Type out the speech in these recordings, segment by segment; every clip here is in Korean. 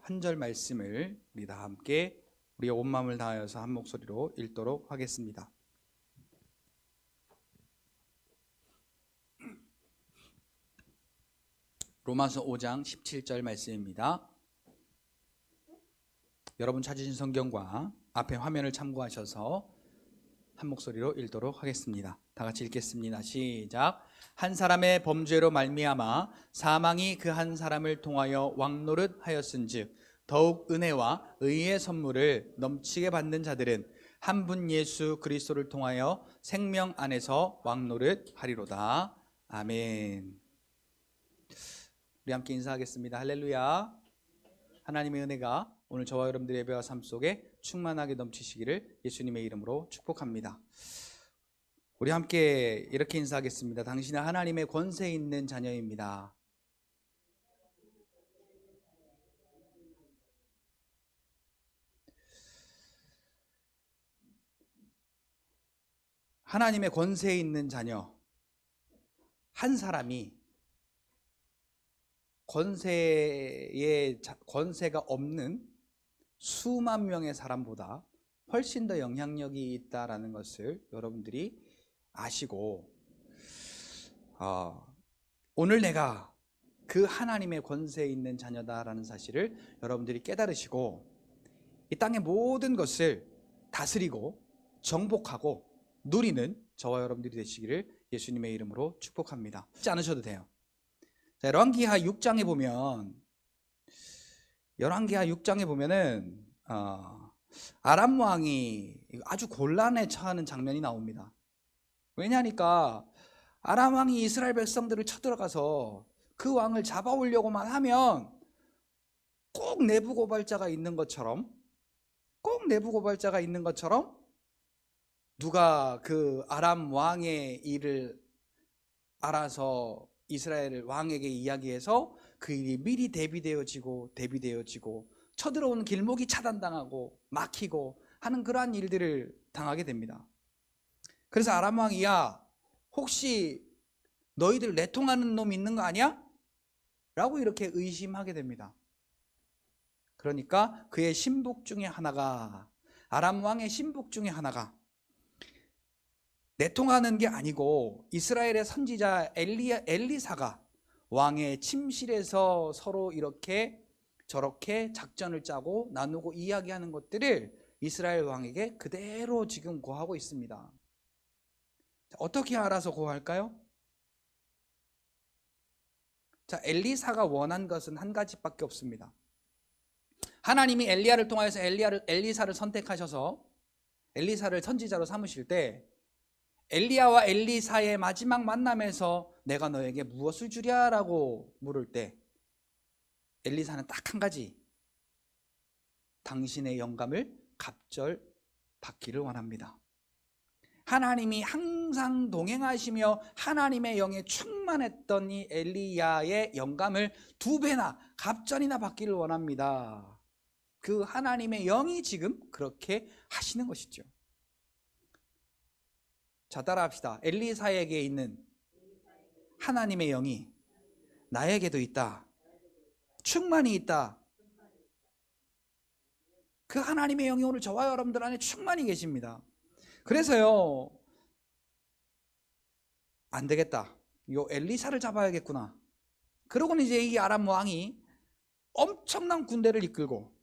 한 절 말씀을 우리 다 함께 우리의 온 마음을 다하여서 한 목소리로 읽도록 하겠습니다. 로마서 5장 17절 말씀입니다. 여러분 찾으신 성경과 앞에 화면을 참고하셔서 한 목소리로 읽도록 하겠습니다. 다 같이 읽겠습니다. 시작. 한 사람의 범죄로 말미암아 사망이 그 한 사람을 통하여 왕노릇하였은즉 더욱 은혜와 의의 선물을 넘치게 받는 자들은 한 분 예수 그리스도를 통하여 생명 안에서 왕노릇하리로다. 아멘. 우리 함께 인사하겠습니다. 할렐루야. 하나님의 은혜가 오늘 저와 여러분들의 예배와 삶 속에 충만하게 넘치시기를 예수님의 이름으로 축복합니다. 우리 함께 이렇게 인사하겠습니다. 당신은 하나님의 권세 있는 자녀입니다. 하나님의 권세 있는 자녀, 한 사람이 권세가 없는 수만 명의 사람보다 훨씬 더 영향력이 있다라는 것을 여러분들이 아시고, 오늘 내가 그 하나님의 권세 있는 자녀다라는 사실을 여러분들이 깨달으시고 이 땅의 모든 것을 다스리고 정복하고 누리는 저와 여러분들이 되시기를 예수님의 이름으로 축복합니다. 하지 않으셔도 돼요. 자, 열왕기하 6장에 보면은 아람 왕이 아주 곤란에 처하는 장면이 나옵니다. 왜냐하니까 아람 왕이 이스라엘 백성들을 쳐들어가서 그 왕을 잡아오려고만 하면 꼭 내부 고발자가 있는 것처럼 누가 그 아람 왕의 일을 알아서 이스라엘 왕에게 이야기해서 그 일이 미리 대비되어지고 쳐들어오는 길목이 차단당하고 막히고 하는 그러한 일들을 당하게 됩니다. 그래서 아람 왕이 야, 혹시 너희들 내통하는 놈 있는 거 아니야? 라고 이렇게 의심하게 됩니다. 그러니까 그의 신복 중에 하나가, 아람 왕의 신복 중에 하나가 내통하는 게 아니고 이스라엘의 선지자 엘리사가 왕의 침실에서 서로 이렇게 저렇게 작전을 짜고 나누고 이야기하는 것들을 이스라엘 왕에게 그대로 지금 고하고 있습니다. 어떻게 알아서 고할까요? 자, 엘리사가 원한 것은 한 가지밖에 없습니다. 하나님이 엘리야를 통하여서 엘리사를 선택하셔서 엘리사를 선지자로 삼으실 때 엘리야와 엘리사의 마지막 만남에서 내가 너에게 무엇을 주랴? 라고 물을 때 엘리사는 딱 한 가지, 당신의 영감을 갑절 받기를 원합니다. 하나님이 항상 동행하시며 하나님의 영에 충만했던 이 엘리야의 영감을 2배나 갑절이나 받기를 원합니다. 그 하나님의 영이 지금 그렇게 하시는 것이죠. 자, 따라합시다. 엘리사에게 있는 하나님의 영이 나에게도 있다. 충만히 있다. 그 하나님의 영이 오늘 저와 여러분들 안에 충만히 계십니다. 그래서요, 안 되겠다. 이거 엘리사를 잡아야겠구나. 그러고는 이제 이 아람 왕이 엄청난 군대를 이끌고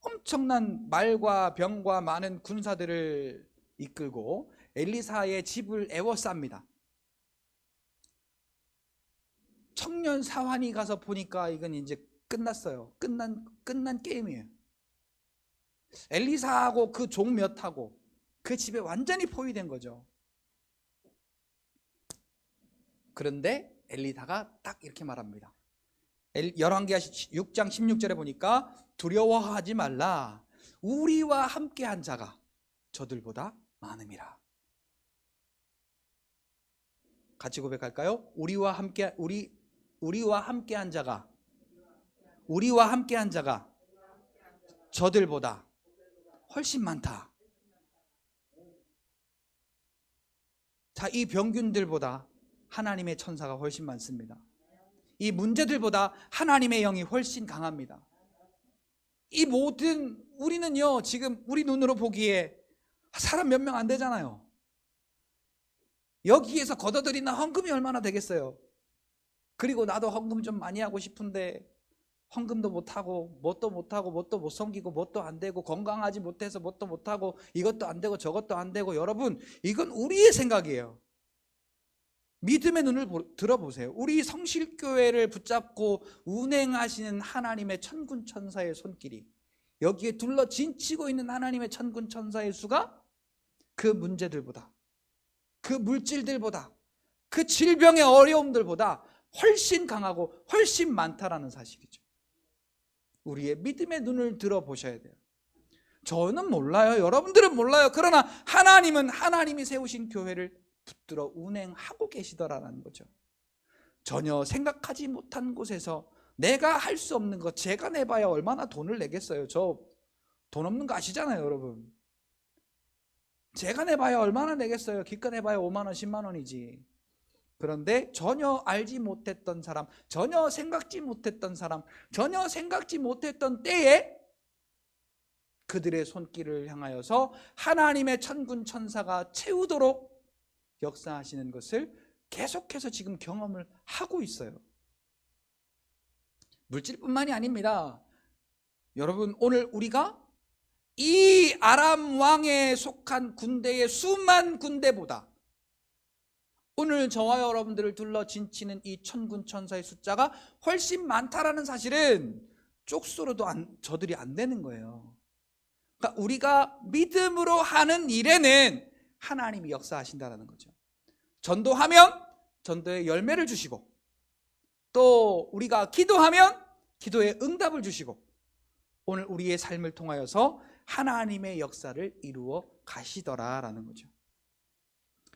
엄청난 말과 병과 많은 군사들을 이끌고 엘리사의 집을 에워쌉니다. 청년 사환이 가서 보니까 이건 이제 끝났어요. 끝난 게임이에요. 엘리사하고 그 종 몇하고 그 집에 완전히 포위된 거죠. 그런데 엘리사가 딱 이렇게 말합니다. 열왕기하 6장 16절에 보니까 두려워하지 말라. 우리와 함께한 자가 저들보다 많음이라. 같이 고백할까요? 우리와 함께한 자가 저들보다 훨씬 많다. 자, 이 병균들보다 하나님의 천사가 훨씬 많습니다. 이 문제들보다 하나님의 영이 훨씬 강합니다. 이 모든 우리는요, 지금 우리 눈으로 보기에 사람 몇 명 안 되잖아요. 여기에서 걷어들이는 헌금이 얼마나 되겠어요? 그리고 나도 헌금 좀 많이 하고 싶은데 헌금도 못하고 뭣도 못하고 뭣도 못 섬기고 뭣도 안 되고 건강하지 못해서 뭣도 못하고 이것도 안 되고 저것도 안 되고. 여러분, 이건 우리의 생각이에요. 믿음의 눈을 들어보세요. 우리 성실교회를 붙잡고 운행하시는 하나님의 천군천사의 손길이, 여기에 둘러 진치고 있는 하나님의 천군천사의 수가 그 문제들보다, 그 물질들보다, 그 질병의 어려움들보다 훨씬 강하고 훨씬 많다라는 사실이죠. 우리의 믿음의 눈을 들어보셔야 돼요. 저는 몰라요. 여러분들은 몰라요. 그러나 하나님은 하나님이 세우신 교회를 붙들어 운행하고 계시더라는 거죠. 전혀 생각하지 못한 곳에서 내가 할 수 없는 것, 제가 내봐야 얼마나 돈을 내겠어요. 저 돈 없는 거 아시잖아요, 여러분. 제가 내봐야 얼마나 내겠어요. 기껏 내봐야 5만 원, 10만 원이지. 그런데 전혀 알지 못했던 사람, 전혀 생각지 못했던 사람, 전혀 생각지 못했던 때에 그들의 손길을 향하여서 하나님의 천군 천사가 채우도록 역사하시는 것을 계속해서 지금 경험을 하고 있어요. 물질뿐만이 아닙니다. 여러분, 오늘 우리가 이 아람 왕에 속한 군대의 수만 군대보다 오늘 저와 여러분들을 둘러 진치는 이 천군 천사의 숫자가 훨씬 많다라는 사실은 쪽수로도 저들이 안 되는 거예요. 그러니까 우리가 믿음으로 하는 일에는 하나님이 역사하신다는 거죠. 전도하면 전도의 열매를 주시고, 또 우리가 기도하면 기도의 응답을 주시고, 오늘 우리의 삶을 통하여서 하나님의 역사를 이루어 가시더라라는 거죠.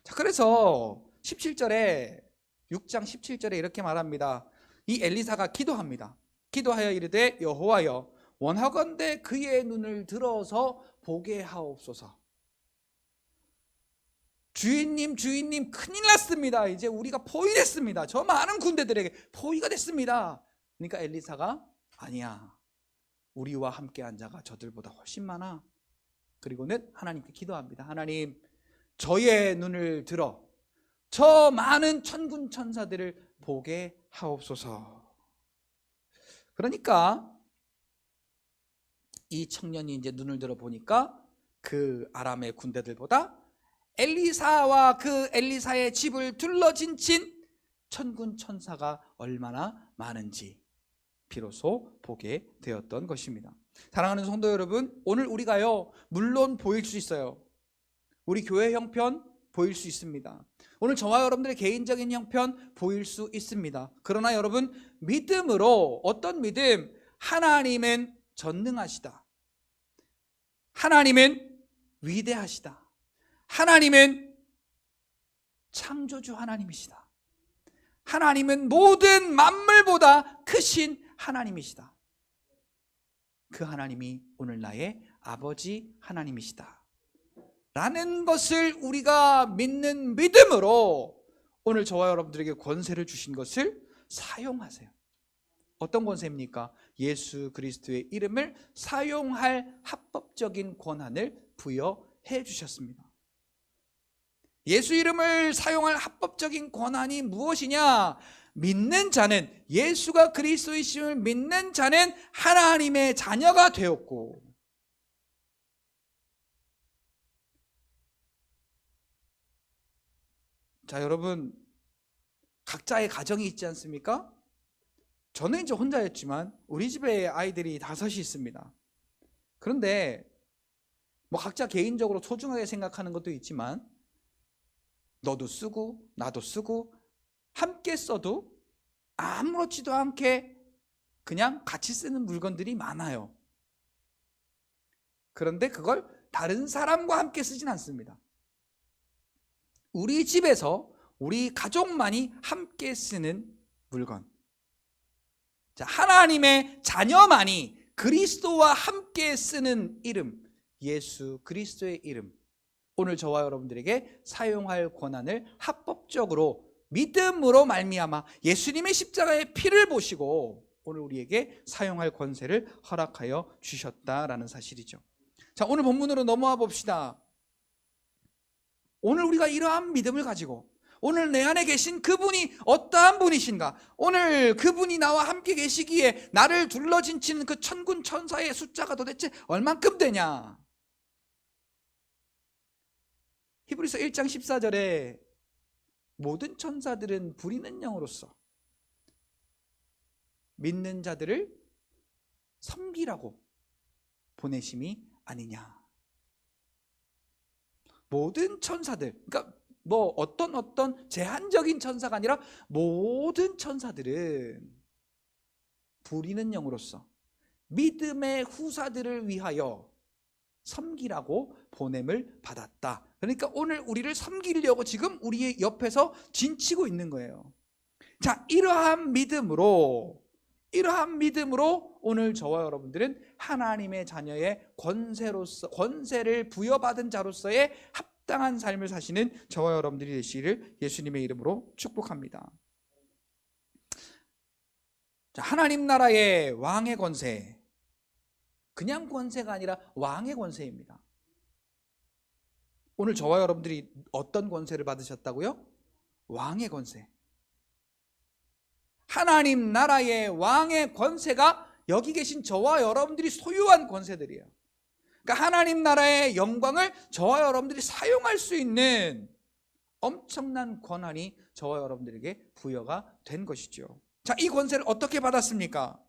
자, 그래서 17절에 6장 17절에 이렇게 말합니다. 이 엘리사가 기도합니다. 기도하여 이르되 여호와여 원하건대 그의 눈을 들어서 보게 하옵소서. 주인님 큰일 났습니다. 이제 우리가 포위됐습니다. 저 많은 군대들에게 포위가 됐습니다. 그러니까 엘리사가 아니야, 우리와 함께한 자가 저들보다 훨씬 많아. 그리고는 하나님께 기도합니다. 하나님, 저의 눈을 들어 저 많은 천군 천사들을 보게 하옵소서. 그러니까 이 청년이 이제 눈을 들어 보니까 그 아람의 군대들보다 엘리사와 그 엘리사의 집을 둘러진친 천군 천사가 얼마나 많은지 비로소 보게 되었던 것입니다. 사랑하는 성도 여러분, 오늘 우리가요, 물론 보일 수 있어요. 우리 교회 형편 보일 수 있습니다. 오늘 저와 여러분들의 개인적인 형편 보일 수 있습니다. 그러나 여러분, 믿음으로, 어떤 믿음? 하나님은 전능하시다. 하나님은 위대하시다. 하나님은 창조주 하나님이시다. 하나님은 모든 만물보다 크신 하나님이시다. 그 하나님이 오늘 나의 아버지 하나님이시다 라는 것을 우리가 믿는 믿음으로 오늘 저와 여러분들에게 권세를 주신 것을 사용하세요. 어떤 권세입니까? 예수 그리스도의 이름을 사용할 합법적인 권한을 부여해 주셨습니다. 예수 이름을 사용할 합법적인 권한이 무엇이냐? 믿는 자는, 예수가 그리스도이심을 믿는 자는 하나님의 자녀가 되었고, 자, 여러분, 각자의 가정이 있지 않습니까? 저는 이제 혼자였지만 우리 집에 아이들이 5이 있습니다. 그런데 뭐 각자 개인적으로 소중하게 생각하는 것도 있지만 너도 쓰고 나도 쓰고 함께 써도 아무렇지도 않게 그냥 같이 쓰는 물건들이 많아요. 그런데 그걸 다른 사람과 함께 쓰진 않습니다. 우리 집에서 우리 가족만이 함께 쓰는 물건. 자, 하나님의 자녀만이 그리스도와 함께 쓰는 이름, 예수 그리스도의 이름, 오늘 저와 여러분들에게 사용할 권한을 합법적으로 믿음으로 말미암아 예수님의 십자가의 피를 보시고 오늘 우리에게 사용할 권세를 허락하여 주셨다라는 사실이죠. 자, 오늘 본문으로 넘어와 봅시다. 오늘 우리가 이러한 믿음을 가지고 오늘 내 안에 계신 그분이 어떠한 분이신가, 오늘 그분이 나와 함께 계시기에 나를 둘러진치는 그 천군 천사의 숫자가 도대체 얼만큼 되냐. 히브리서 1장 14절에 모든 천사들은 부리는 영으로서 믿는 자들을 섬기라고 보내심이 아니냐. 모든 천사들, 그러니까 뭐 어떤 제한적인 천사가 아니라 모든 천사들은 부리는 영으로서 믿음의 후사들을 위하여 섬기라고 보냄을 받았다. 그러니까 오늘 우리를 섬기려고 지금 우리의 옆에서 진치고 있는 거예요. 자, 이러한 믿음으로 오늘 저와 여러분들은 하나님의 자녀의 권세를 부여받은 자로서의 합당한 삶을 사시는 저와 여러분들이 되시기를 예수님의 이름으로 축복합니다. 자, 하나님 나라의 왕의 권세, 그냥 권세가 아니라 왕의 권세입니다. 오늘 저와 여러분들이 어떤 권세를 받으셨다고요? 왕의 권세. 하나님 나라의 왕의 권세가 여기 계신 저와 여러분들이 소유한 권세들이에요. 그러니까 하나님 나라의 영광을 저와 여러분들이 사용할 수 있는 엄청난 권한이 저와 여러분들에게 부여가 된 것이죠. 자, 이 권세를 어떻게 받았습니까?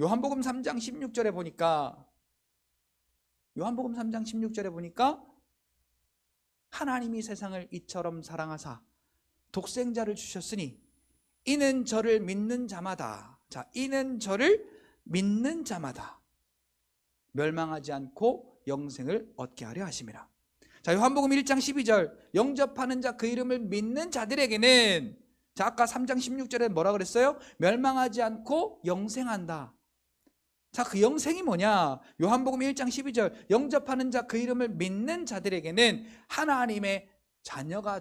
요한복음 3장 16절에 보니까 하나님이 세상을 이처럼 사랑하사 독생자를 주셨으니 이는 저를 믿는 자마다, 자, 이는 저를 믿는 자마다 멸망하지 않고 영생을 얻게 하려 하심이라. 자, 요한복음 1장 12절, 영접하는 자 그 이름을 믿는 자들에게는, 자, 아까 3장 16절에 뭐라 그랬어요? 멸망하지 않고 영생한다. 자, 그 영생이 뭐냐? 요한복음 1장 12절, 영접하는 자 그 이름을 믿는 자들에게는 하나님의 자녀가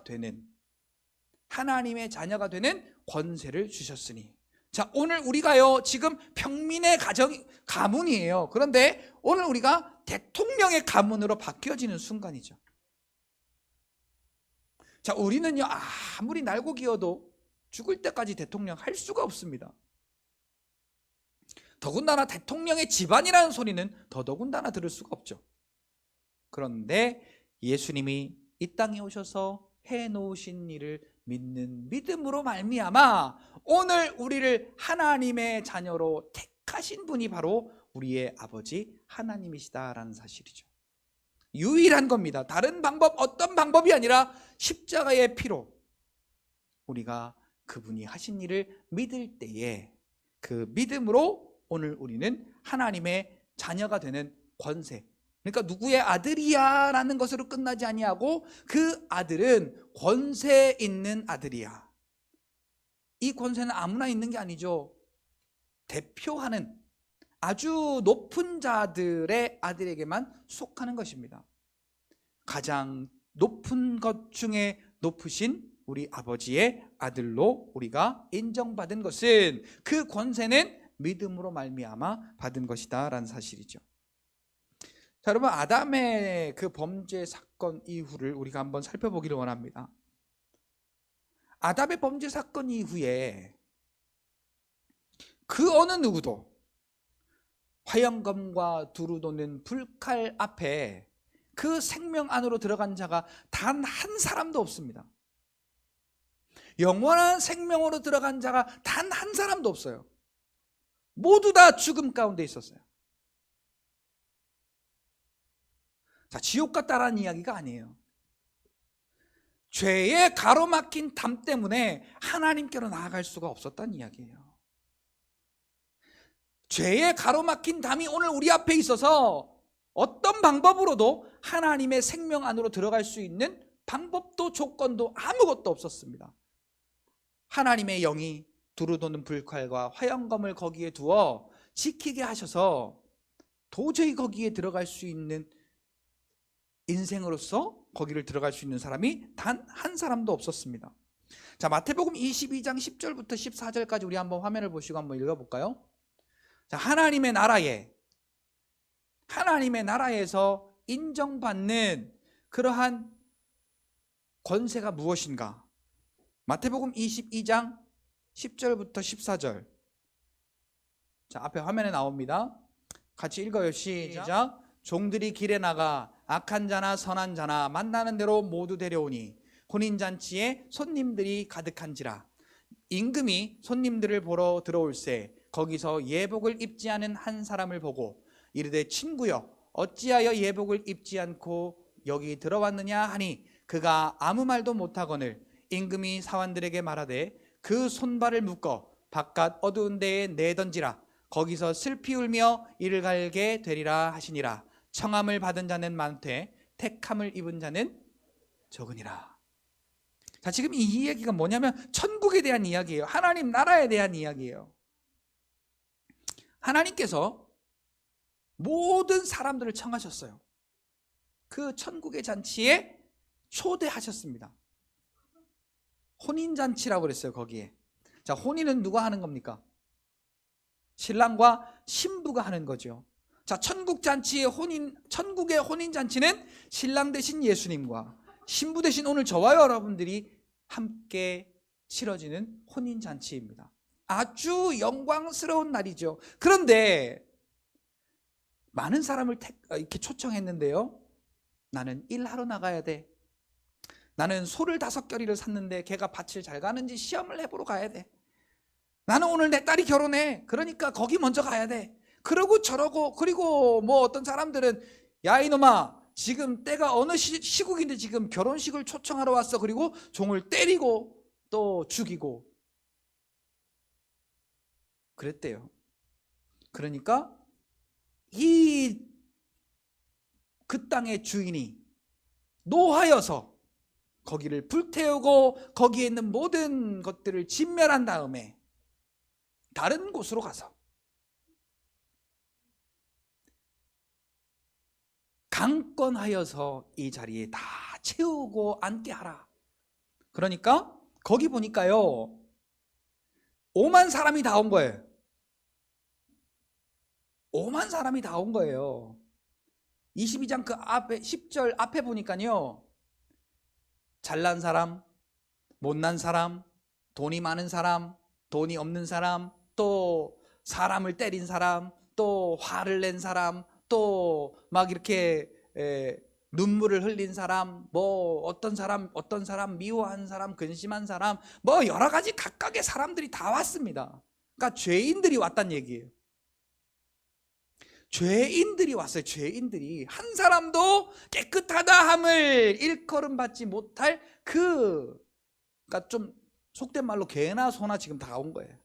되는 권세를 주셨으니. 자, 오늘 우리가요 지금 평민의 가문이에요. 그런데 오늘 우리가 대통령의 가문으로 바뀌어지는 순간이죠. 자, 우리는요 아무리 날고 기어도 죽을 때까지 대통령 할 수가 없습니다. 더군다나 대통령의 집안이라는 소리는 더더군다나 들을 수가 없죠. 그런데 예수님이 이 땅에 오셔서 해놓으신 일을 믿는 믿음으로 말미암아 오늘 우리를 하나님의 자녀로 택하신 분이 바로 우리의 아버지 하나님이시다라는 사실이죠. 유일한 겁니다. 다른 방법, 어떤 방법이 아니라 십자가의 피로 우리가 그분이 하신 일을 믿을 때에 그 믿음으로 오늘 우리는 하나님의 자녀가 되는 권세, 그러니까 누구의 아들이야 라는 것으로 끝나지 아니하고 그 아들은 권세 있는 아들이야. 이 권세는 아무나 있는 게 아니죠. 대표하는 아주 높은 자들의 아들에게만 속하는 것입니다. 가장 높은 것 중에 높으신 우리 아버지의 아들로 우리가 인정받은 것은, 그 권세는 믿음으로 말미암아 받은 것이다 라는 사실이죠. 자, 여러분, 아담의 그 범죄 사건 이후를 우리가 한번 살펴보기를 원합니다. 아담의 범죄 사건 이후에 그 어느 누구도 화영검과 두루 도는 불칼 앞에 그 생명 안으로 들어간 자가 단 한 사람도 없습니다. 영원한 생명으로 들어간 자가 단 한 사람도 없어요. 모두 다 죽음 가운데 있었어요. 자, 지옥 같다라는 이야기가 아니에요. 죄의 가로막힌 담 때문에 하나님께로 나아갈 수가 없었다는 이야기예요. 죄의 가로막힌 담이 오늘 우리 앞에 있어서 어떤 방법으로도 하나님의 생명 안으로 들어갈 수 있는 방법도 조건도 아무것도 없었습니다. 하나님의 영이 두루도는 불칼과 화영검을 거기에 두어 지키게 하셔서 도저히 거기에 들어갈 수 있는, 인생으로서 거기를 들어갈 수 있는 사람이 단 한 사람도 없었습니다. 자, 마태복음 22장 10절부터 14절까지 우리 한번 화면을 보시고 한번 읽어볼까요? 자, 하나님의 나라에서 인정받는 그러한 권세가 무엇인가? 마태복음 22장 10절부터 14절. 자, 앞에 화면에 나옵니다. 같이 읽어요. 시작. 종들이 길에 나가 악한 자나 선한 자나 만나는 대로 모두 데려오니 혼인잔치에 손님들이 가득한지라. 임금이 손님들을 보러 들어올새 거기서 예복을 입지 않은 한 사람을 보고 이르되 친구여 어찌하여 예복을 입지 않고 여기 들어왔느냐 하니 그가 아무 말도 못하거늘 임금이 사환들에게 말하되 그 손발을 묶어 바깥 어두운 데에 내던지라. 거기서 슬피 울며 이를 갈게 되리라 하시니라. 청함을 받은 자는 많되 택함을 입은 자는 적으니라. 자, 지금 이 이야기가 뭐냐면 천국에 대한 이야기예요. 하나님 나라에 대한 이야기예요. 하나님께서 모든 사람들을 청하셨어요. 그 천국의 잔치에 초대하셨습니다. 혼인잔치라고 그랬어요. 거기에. 자, 혼인은 누가 하는 겁니까? 신랑과 신부가 하는 거죠. 자, 천국의 혼인잔치는 신랑 대신 예수님과 신부 대신 오늘 저와 여러분들이 함께 치러지는 혼인잔치입니다. 아주 영광스러운 날이죠. 그런데 많은 사람을 이렇게 초청했는데요, 나는 일하러 나가야 돼. 나는 소를 5겨리를 샀는데 걔가 밭을 잘 가는지 시험을 해보러 가야 돼. 나는 오늘 내 딸이 결혼해. 그러니까 거기 먼저 가야 돼. 그러고 저러고. 그리고 뭐 어떤 사람들은 야 이놈아 지금 때가 어느 시국인데 지금 결혼식을 초청하러 왔어. 그리고 종을 때리고 또 죽이고 그랬대요. 그러니까 그 땅의 주인이 노하여서 거기를 불태우고 거기에 있는 모든 것들을 진멸한 다음에 다른 곳으로 가서 강권하여서 이 자리에 다 채우고 앉게 하라. 그러니까 거기 보니까요 5만 사람이 다 온 거예요. 5만 사람이 다 온 거예요. 22장 그 앞에 10절 앞에 보니까요 잘난 사람, 못난 사람, 돈이 많은 사람, 돈이 없는 사람, 또 사람을 때린 사람, 또 화를 낸 사람, 또 막 이렇게 눈물을 흘린 사람, 뭐 어떤 사람 미워한 사람, 근심한 사람, 뭐 여러 가지 각각의 사람들이 다 왔습니다. 그러니까 죄인들이 왔단 얘기예요. 죄인들이 왔어요. 죄인들이 한 사람도 깨끗하다 함을 일컬음 받지 못할 그러니까 좀 속된 말로 개나 소나 지금 다 온 거예요.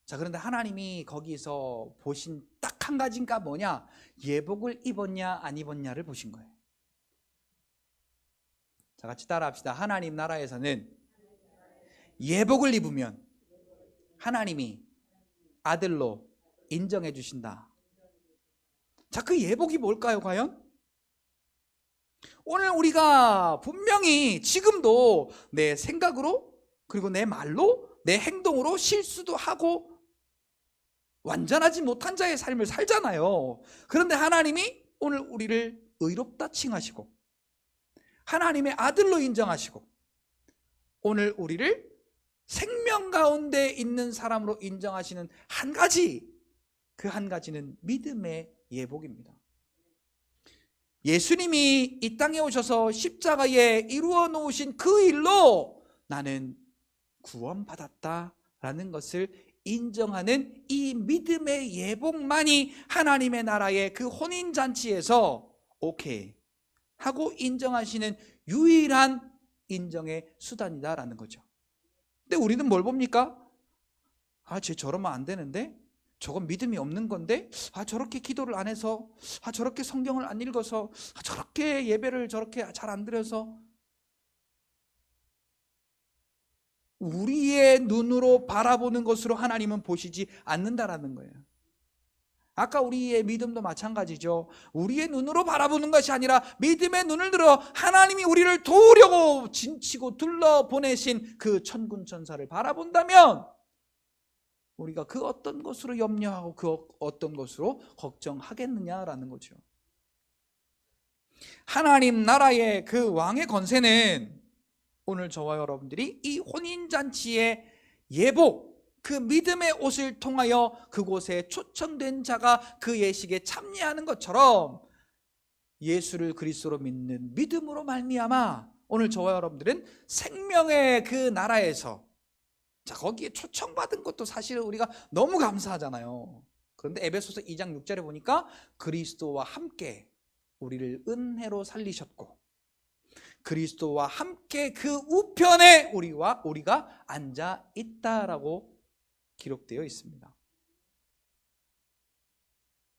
자, 그런데 하나님이 거기서 보신 딱 한 가지가 뭐냐? 예복을 입었냐 안 입었냐를 보신 거예요. 자, 같이 따라합시다. 하나님 나라에서는 예복을 입으면 하나님이 아들로 인정해 주신다. 자, 그 예복이 뭘까요, 과연? 오늘 우리가 분명히 지금도 내 생각으로 그리고 내 말로 내 행동으로 실수도 하고 완전하지 못한 자의 삶을 살잖아요. 그런데 하나님이 오늘 우리를 의롭다 칭하시고 하나님의 아들로 인정하시고 오늘 우리를 생명 가운데 있는 사람으로 인정하시는 한 가지, 그 한 가지는 믿음의 예복입니다. 예수님이 이 땅에 오셔서 십자가에 이루어 놓으신 그 일로 나는 구원받았다라는 것을 인정하는 이 믿음의 예복만이 하나님의 나라의 그 혼인잔치에서 오케이 하고 인정하시는 유일한 인정의 수단이다라는 거죠. 근데 우리는 뭘 봅니까? 쟤 저러면 안 되는데? 저건 믿음이 없는 건데? 저렇게 기도를 안 해서, 저렇게 성경을 안 읽어서, 저렇게 예배를 저렇게 잘 안 드려서. 우리의 눈으로 바라보는 것으로 하나님은 보시지 않는다라는 거예요. 아까 우리의 믿음도 마찬가지죠. 우리의 눈으로 바라보는 것이 아니라 믿음의 눈을 들어 하나님이 우리를 도우려고 진치고 둘러보내신 그 천군 천사를 바라본다면 우리가 그 어떤 것으로 염려하고 그 어떤 것으로 걱정하겠느냐라는 거죠. 하나님 나라의 그 왕의 권세는 오늘 저와 여러분들이 이 혼인잔치의 예복, 그 믿음의 옷을 통하여 그곳에 초청된 자가 그 예식에 참여하는 것처럼 예수를 그리스도로 믿는 믿음으로 말미암아 오늘 저와 여러분들은 생명의 그 나라에서, 자, 거기에 초청받은 것도 사실은 우리가 너무 감사하잖아요. 그런데 에베소서 2장 6절에 보니까 그리스도와 함께 우리를 은혜로 살리셨고 그리스도와 함께 그 우편에 우리가 앉아 있다라고 기록되어 있습니다.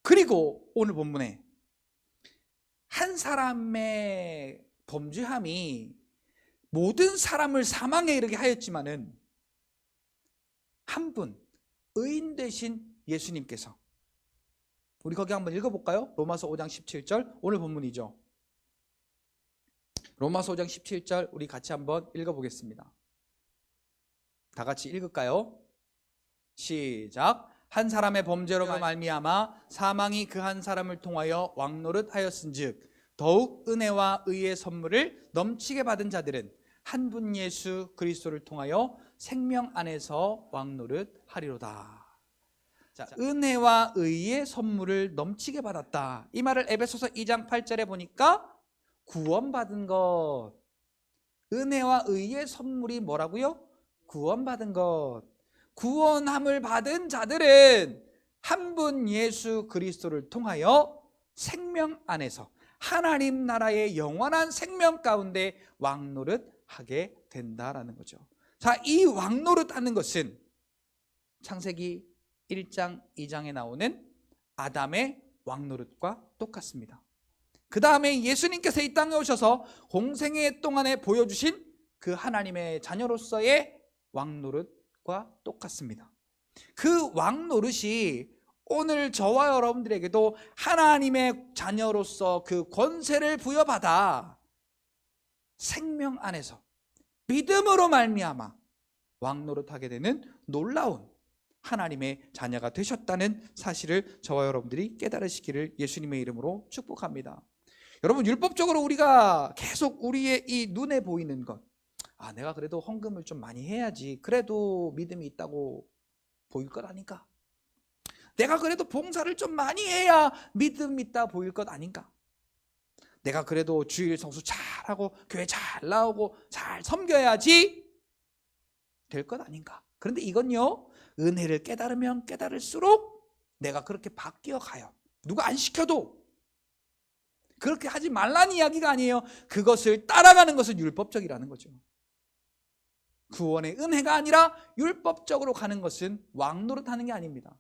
그리고 오늘 본문에 한 사람의 범죄함이 모든 사람을 사망에 이르게 하였지만은 한 분 의인 되신 예수님께서, 우리 거기 한번 읽어볼까요? 로마서 5장 17절 오늘 본문이죠. 로마서 5장 17절 우리 같이 한번 읽어보겠습니다. 다 같이 읽을까요? 시작. 한 사람의 범죄로 말미암아 사망이 그 한 사람을 통하여 왕노릇하였은즉 더욱 은혜와 의의 선물을 넘치게 받은 자들은 한 분 예수 그리스도를 통하여 생명 안에서 왕노릇하리로다. 자, 은혜와 의의 선물을 넘치게 받았다. 이 말을 에베소서 2장 8절에 보니까 구원받은 것, 은혜와 의의 선물이 뭐라고요? 구원받은 것. 구원함을 받은 자들은 한 분 예수 그리스도를 통하여 생명 안에서 하나님 나라의 영원한 생명 가운데 왕노릇하게 된다라는 거죠. 자, 이 왕노릇하는 것은 창세기 1장 2장에 나오는 아담의 왕노릇과 똑같습니다. 그 다음에 예수님께서 이 땅에 오셔서 공생애 동안에 보여주신 그 하나님의 자녀로서의 왕노릇과 똑같습니다. 그 왕노릇이 오늘 저와 여러분들에게도 하나님의 자녀로서 그 권세를 부여받아 생명 안에서 믿음으로 말미암아 왕노릇하게 되는 놀라운 하나님의 자녀가 되셨다는 사실을 저와 여러분들이 깨달으시기를 예수님의 이름으로 축복합니다. 여러분, 율법적으로 우리가 계속 우리의 이 눈에 보이는 것, 내가 그래도 헌금을 좀 많이 해야지 그래도 믿음이 있다고 보일 것 아닌가? 내가 그래도 봉사를 좀 많이 해야 믿음 있다 보일 것 아닌가? 내가 그래도 주일 성수 잘하고 교회 잘 나오고 잘 섬겨야지 될 것 아닌가? 그런데 이건요, 은혜를 깨달으면 깨달을수록 내가 그렇게 바뀌어 가요. 누가 안 시켜도. 그렇게 하지 말라는 이야기가 아니에요. 그것을 따라가는 것은 율법적이라는 거죠. 구원의 은혜가 아니라 율법적으로 가는 것은 왕노릇하는 게 아닙니다.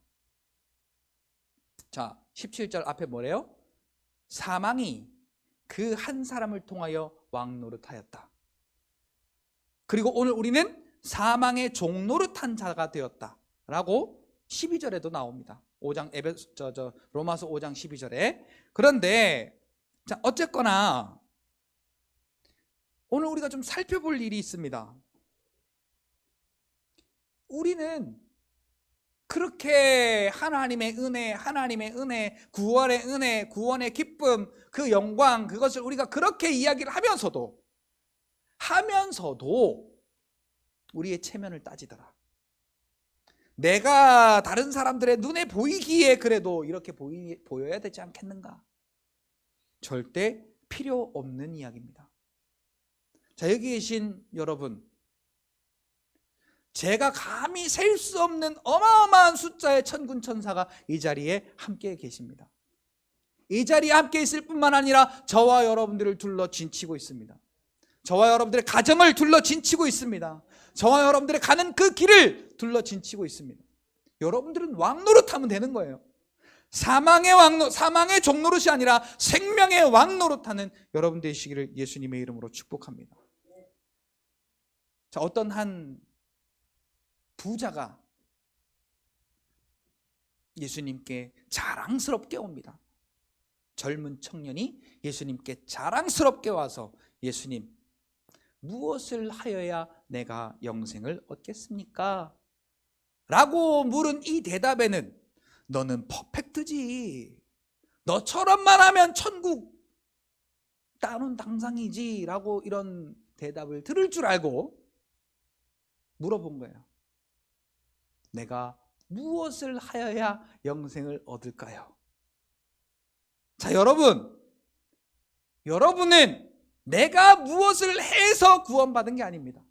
자, 17절 앞에 뭐래요? 사망이 그 한 사람을 통하여 왕노릇하였다. 그리고 오늘 우리는 사망의 종노릇한 자가 되었다 라고 12절에도 나옵니다. 로마서 5장 12절에. 그런데 자, 어쨌거나 오늘 우리가 좀 살펴볼 일이 있습니다. 우리는 그렇게 하나님의 은혜, 구원의 기쁨, 그 영광, 그것을 우리가 그렇게 이야기를 하면서도 우리의 체면을 따지더라. 내가 다른 사람들의 눈에 보이기에 그래도 이렇게 보여야 되지 않겠는가? 절대 필요 없는 이야기입니다. 자, 여기 계신 여러분, 제가 감히 셀 수 없는 어마어마한 숫자의 천군 천사가 이 자리에 함께 계십니다. 이 자리에 함께 있을 뿐만 아니라 저와 여러분들을 둘러 진치고 있습니다. 저와 여러분들의 가정을 둘러 진치고 있습니다. 저와 여러분들의 가는 그 길을 둘러 진치고 있습니다. 여러분들은 왕노릇하면 되는 거예요. 사망의 종노릇이 아니라 생명의 왕노릇하는 여러분 되시기를 예수님의 이름으로 축복합니다. 자, 어떤 한 부자가 예수님께 자랑스럽게 옵니다. 젊은 청년이 예수님께 자랑스럽게 와서 예수님, 무엇을 하여야 내가 영생을 얻겠습니까? 라고 물은 이 대답에는 너는 퍼펙트지, 너처럼만 하면 천국 따는 당상이지 라고 이런 대답을 들을 줄 알고 물어본 거예요. 내가 무엇을 하여야 영생을 얻을까요? 자, 여러분은 내가 무엇을 해서 구원받은 게 아닙니다.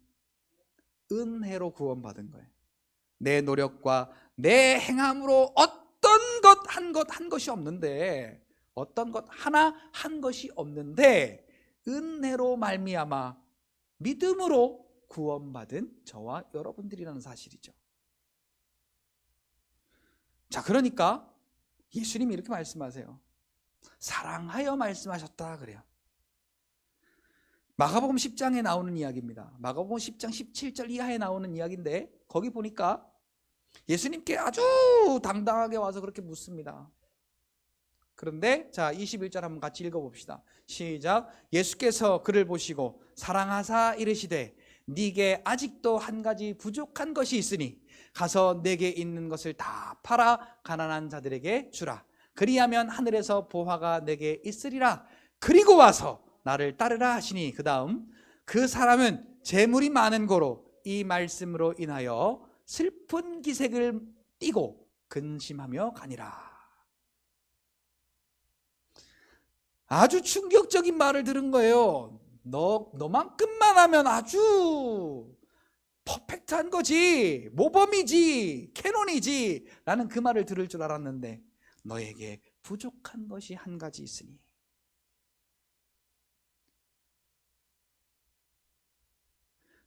은혜로 구원받은 거예요. 내 노력과 내 행함으로 어떤 것 한 것이 없는데, 어떤 것 하나 한 것이 없는데 은혜로 말미암아 믿음으로 구원받은 저와 여러분들이라는 사실이죠. 자, 그러니까 예수님이 이렇게 말씀하세요. 사랑하여 말씀하셨다 그래요. 마가복음 10장에 나오는 이야기입니다. 마가복음 10장 17절 이하에 나오는 이야기인데 거기 보니까 예수님께 아주 당당하게 와서 그렇게 묻습니다. 그런데 자, 21절 한번 같이 읽어봅시다. 시작. 예수께서 그를 보시고 사랑하사 이르시되 네게 아직도 한 가지 부족한 것이 있으니 가서 내게 있는 것을 다 팔아 가난한 자들에게 주라. 그리하면 하늘에서 보화가 내게 있으리라. 그리고 와서 나를 따르라 하시니 그 다음 그 사람은 재물이 많은 고로 이 말씀으로 인하여 슬픈 기색을 띠고 근심하며 가니라. 아주 충격적인 말을 들은 거예요. 너만큼만 하면 아주 퍼펙트한 거지, 모범이지, 캐논이지 라는 그 말을 들을 줄 알았는데 너에게 부족한 것이 한 가지 있으니.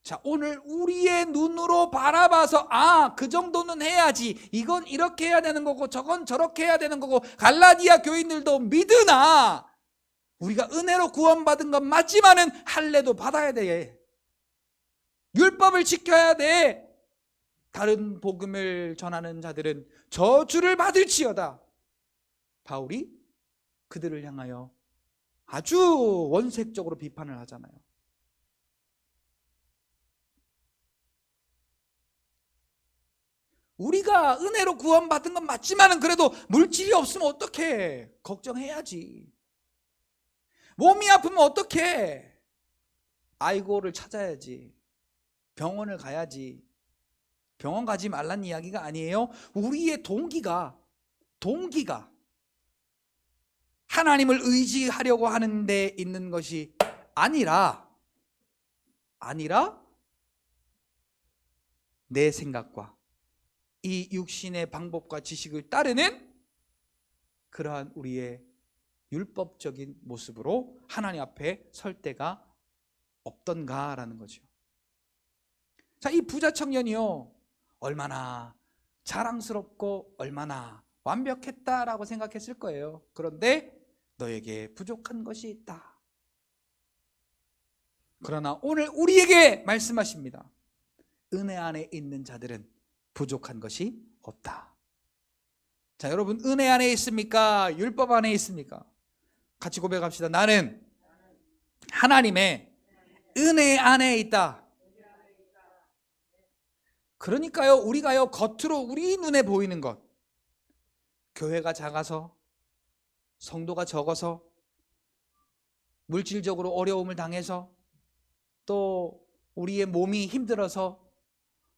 자, 오늘 우리의 눈으로 바라봐서 그 정도는 해야지, 이건 이렇게 해야 되는 거고 저건 저렇게 해야 되는 거고, 갈라디아 교인들도 믿으나 우리가 은혜로 구원받은 건 맞지만은 할례도 받아야 돼. 율법을 지켜야 돼. 다른 복음을 전하는 자들은 저주를 받을지어다. 바울이 그들을 향하여 아주 원색적으로 비판을 하잖아요. 우리가 은혜로 구원받은 건 맞지만은 그래도 물질이 없으면 어떡해? 걱정해야지. 몸이 아프면 어떡해? 아이고를 찾아야지. 병원을 가야지. 병원 가지 말란 이야기가 아니에요. 우리의 동기가 하나님을 의지하려고 하는 데 있는 것이 아니라 내 생각과 이 육신의 방법과 지식을 따르는 그러한 우리의 율법적인 모습으로 하나님 앞에 설 때가 없던가라는 거죠. 자, 이 부자 청년이요, 얼마나 자랑스럽고 얼마나 완벽했다라고 생각했을 거예요. 그런데 너에게 부족한 것이 있다. 그러나 오늘 우리에게 말씀하십니다. 은혜 안에 있는 자들은 부족한 것이 없다. 자, 여러분, 은혜 안에 있습니까? 율법 안에 있습니까? 같이 고백합시다. 나는 하나님의 은혜 안에 있다. 그러니까요, 우리가요, 겉으로 우리 눈에 보이는 것, 교회가 작아서, 성도가 적어서, 물질적으로 어려움을 당해서, 또 우리의 몸이 힘들어서,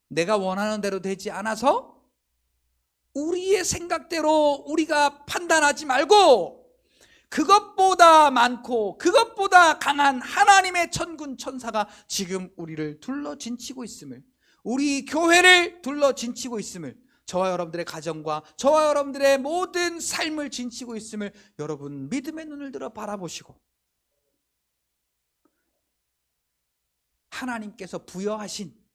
내가 원하는 대로 되지 않아서 우리의 생각대로 우리가 판단하지 말고 그것보다 많고 그것보다 강한 하나님의 천군 천사가 지금 우리를 둘러 진치고 있음을, 우리 교회를 둘러 진치고 있음을, 저와 여러분들의 가정과 저와 여러분들의 모든 삶을 진치고 있음을 여러분 믿음의 눈을 들어 바라보시고, 하나님께서 부여하신,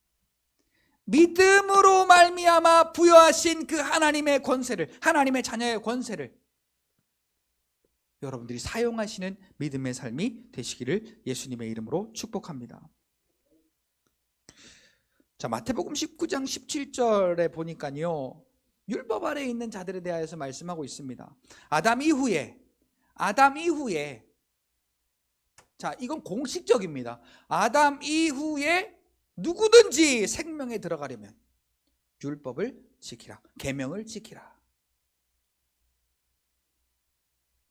믿음으로 말미암아 부여하신 그 하나님의 권세를, 하나님의 자녀의 권세를 여러분들이 사용하시는 믿음의 삶이 되시기를 예수님의 이름으로 축복합니다. 자, 마태복음 19장 17절에 보니까요, 율법 아래에 있는 자들에 대하여서 말씀하고 있습니다. 아담 이후에 자, 이건 공식적입니다. 아담 이후에 누구든지 생명에 들어가려면 율법을 지키라. 계명을 지키라.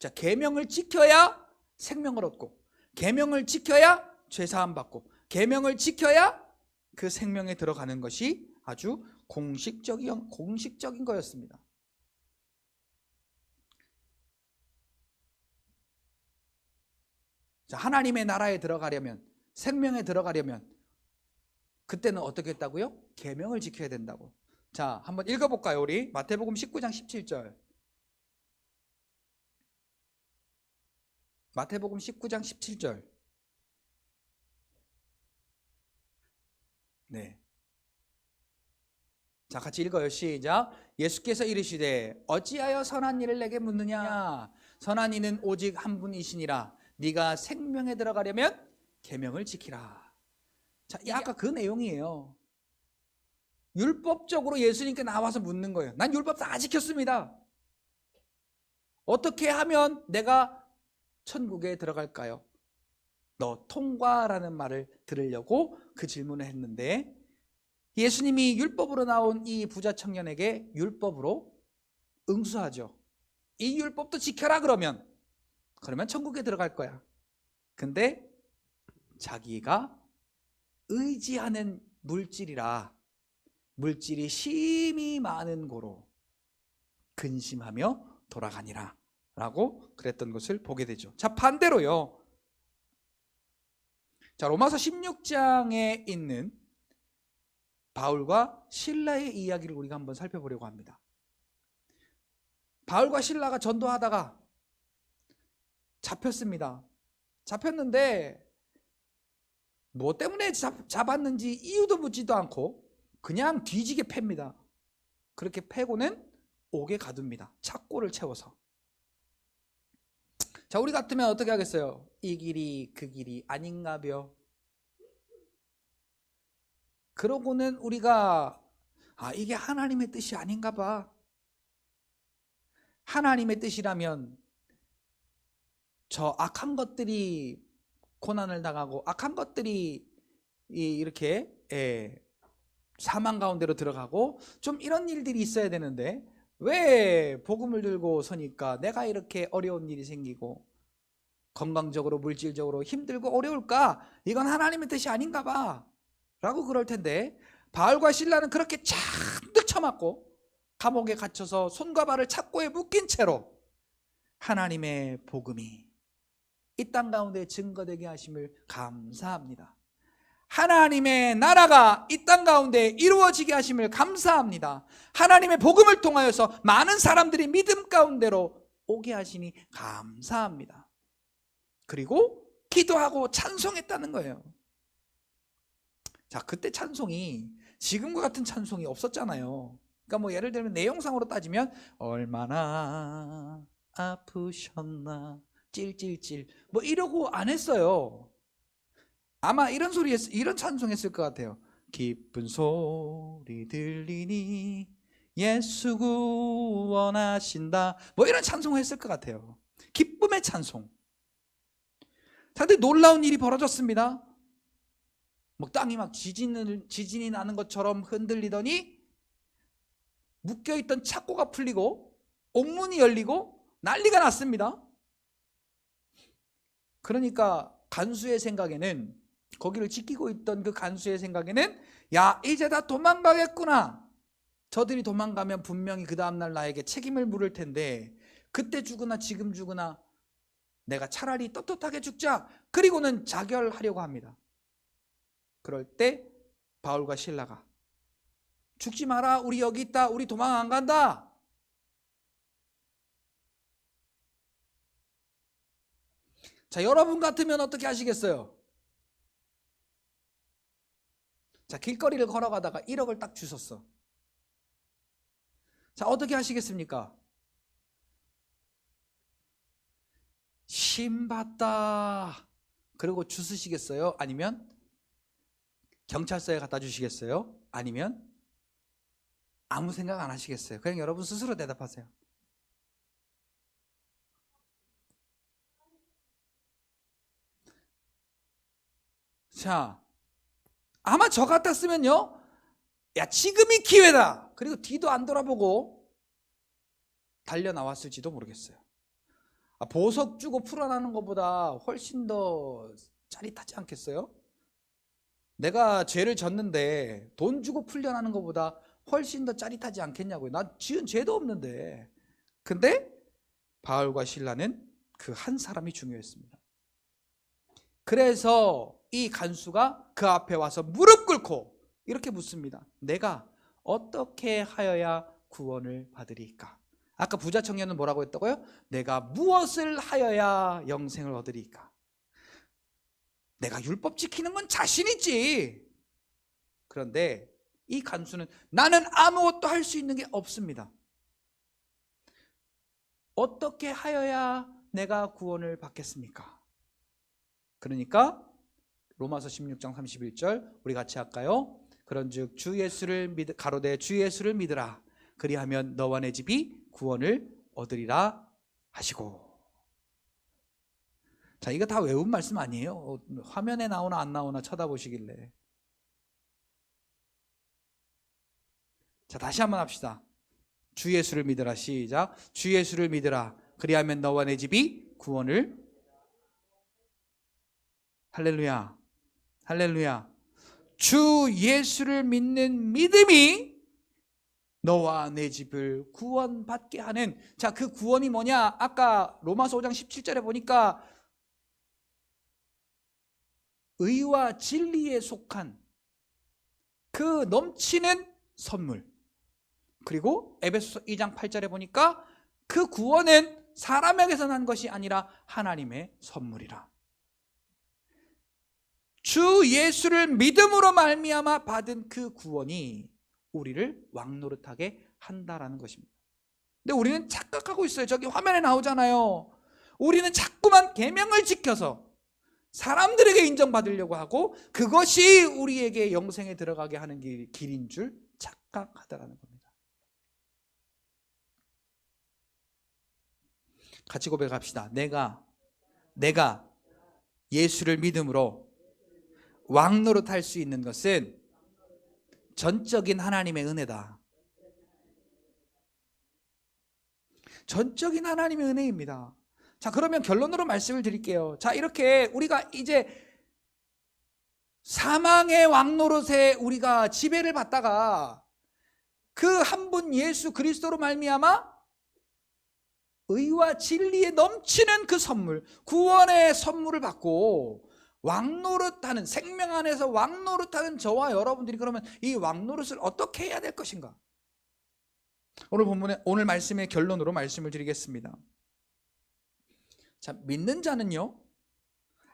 자, 계명을 지켜야 생명을 얻고, 계명을 지켜야 죄 사함 받고, 계명을 지켜야 그 생명에 들어가는 것이 아주 공식적인 거였습니다. 자, 하나님의 나라에 들어가려면, 생명에 들어가려면 그때는 어떻게 했다고요? 계명을 지켜야 된다고. 자, 한번 읽어볼까요? 우리 마태복음 19장 17절. 마태복음 19장 17절. 네. 자, 같이 읽어요. 시작. 예수께서 이르시되 어찌하여 선한 일을 내게 묻느냐? 선한 이는 오직 한 분이시니라. 네가 생명에 들어가려면 계명을 지키라. 자, 아까 그 내용이에요. 율법적으로 예수님께 나와서 묻는 거예요. 난 율법 다 지켰습니다. 어떻게 하면 내가 천국에 들어갈까요? 너 통과라는 말을 들으려고 그 질문을 했는데, 예수님이 율법으로 나온 이 부자 청년에게 율법으로 응수하죠. 이 율법도 지켜라. 그러면 천국에 들어갈 거야. 근데 자기가 의지하는 물질이 심히 많은 고로 근심하며 돌아가니라 라고 그랬던 것을 보게 되죠. 자, 반대로요. 자, 로마서 16장에 있는 바울과 실라의 이야기를 우리가 한번 살펴보려고 합니다. 바울과 실라가 전도하다가 잡혔습니다. 잡혔는데 뭐 때문에 잡았는지 이유도 묻지도 않고 그냥 뒤지게 팹니다. 그렇게 패고는 옥에 가둡니다. 착고를 채워서. 자, 우리 같으면 어떻게 하겠어요? 이 길이 그 길이 아닌가벼. 그러고는 우리가 이게 하나님의 뜻이 아닌가 봐. 하나님의 뜻이라면 저 악한 것들이 고난을 당하고 악한 것들이 이렇게 사망 가운데로 들어가고 좀 이런 일들이 있어야 되는데 왜 복음을 들고 서니까 내가 이렇게 어려운 일이 생기고 건강적으로 물질적으로 힘들고 어려울까? 이건 하나님의 뜻이 아닌가 봐 라고 그럴 텐데, 바울과 실라는 그렇게 잔뜩 쳐맞고 감옥에 갇혀서 손과 발을 착고에 묶인 채로 하나님의 복음이 이 땅 가운데 증거되게 하심을 감사합니다. 하나님의 나라가 이 땅 가운데 이루어지게 하심을 감사합니다. 하나님의 복음을 통하여서 많은 사람들이 믿음 가운데로 오게 하시니 감사합니다. 그리고 기도하고 찬송했다는 거예요. 자, 그때 찬송이 지금과 같은 찬송이 없었잖아요. 그러니까 뭐 예를 들면 내용상으로 따지면 얼마나 아프셨나 찔찔찔 뭐 이러고 안 했어요. 아마 이런 찬송 했을 것 같아요. 기쁜 소리 들리니 예수 구원하신다 뭐 이런 찬송 했을 것 같아요. 기쁨의 찬송. 자, 근데 놀라운 일이 벌어졌습니다. 뭐 땅이 막 지진이 나는 것처럼 흔들리더니 묶여있던 착고가 풀리고 옥문이 열리고 난리가 났습니다. 그러니까 간수의 생각에는, 거기를 지키고 있던 그 간수의 생각에는 야, 이제 다 도망가겠구나. 저들이 도망가면 분명히 그 다음날 나에게 책임을 물을 텐데 그때 죽으나 지금 죽으나 내가 차라리 떳떳하게 죽자. 그리고는 자결하려고 합니다. 그럴 때 바울과 실라가 죽지 마라, 우리 여기 있다, 우리 도망 안 간다. 자, 여러분 같으면 어떻게 하시겠어요? 자, 길거리를 걸어가다가 1억을 딱 주셨어. 자, 어떻게 하시겠습니까? 신받다 그리고 주스시겠어요? 아니면 경찰서에 갖다 주시겠어요? 아니면 아무 생각 안 하시겠어요? 그냥 여러분 스스로 대답하세요. 자, 아마 저 같았으면요, 야, 지금이 기회다. 그리고 뒤도 안 돌아보고 달려 나왔을지도 모르겠어요. 보석 주고 풀어나는 것보다 훨씬 더 짜릿하지 않겠어요? 내가 죄를 졌는데 돈 주고 풀려나는 것보다 훨씬 더 짜릿하지 않겠냐고요. 나 지은 죄도 없는데. 근데 바울과 실라는 그 한 사람이 중요했습니다. 그래서 이 간수가 그 앞에 와서 무릎 꿇고 이렇게 묻습니다. 내가 어떻게 하여야 구원을 받으리까? 아까 부자 청년은 뭐라고 했다고요? 내가 무엇을 하여야 영생을 얻으리까? 내가 율법 지키는 건 자신 있지. 그런데 이 간수는 나는 아무것도 할 수 있는 게 없습니다. 어떻게 하여야 내가 구원을 받겠습니까? 그러니까 로마서 16장 31절 우리 같이 할까요? 그런즉 주 예수를 가로되 주 예수를 믿으라. 그리하면 너와 내 집이 구원을 얻으리라 하시고. 자, 이거 다 외운 말씀 아니에요? 화면에 나오나 안 나오나 쳐다보시길래. 자, 다시 한번 합시다. 주 예수를 믿으라. 시작. 주 예수를 믿으라. 그리하면 너와 내 집이 구원을. 할렐루야. 할렐루야. 주 예수를 믿는 믿음이 너와 내 집을 구원받게 하는, 자, 그 구원이 뭐냐? 아까 로마서 5장 17절에 보니까 의와 진리에 속한 그 넘치는 선물. 그리고 에베소서 2장 8절에 보니까 그 구원은 사람에게서 난 것이 아니라 하나님의 선물이라. 주 예수를 믿음으로 말미암아 받은 그 구원이 우리를 왕노릇하게 한다라는 것입니다. 근데 우리는 착각하고 있어요. 저기 화면에 나오잖아요. 우리는 자꾸만 계명을 지켜서 사람들에게 인정받으려고 하고 그것이 우리에게 영생에 들어가게 하는 길인 줄 착각하다라는 겁니다. 같이 고백합시다. 내가 예수를 믿음으로 왕노릇할 수 있는 것은 전적인 하나님의 은혜다. 전적인 하나님의 은혜입니다. 자, 그러면 결론으로 말씀을 드릴게요. 자, 이렇게 우리가 이제 사망의 왕노릇에 우리가 지배를 받다가 그 한 분 예수 그리스도로 말미암아 의와 진리에 넘치는 그 선물, 구원의 선물을 받고 왕노릇하는, 생명 안에서 왕노릇하는 저와 여러분들이 그러면 이 왕노릇을 어떻게 해야 될 것인가? 오늘 말씀의 결론으로 말씀을 드리겠습니다. 자, 믿는 자는요,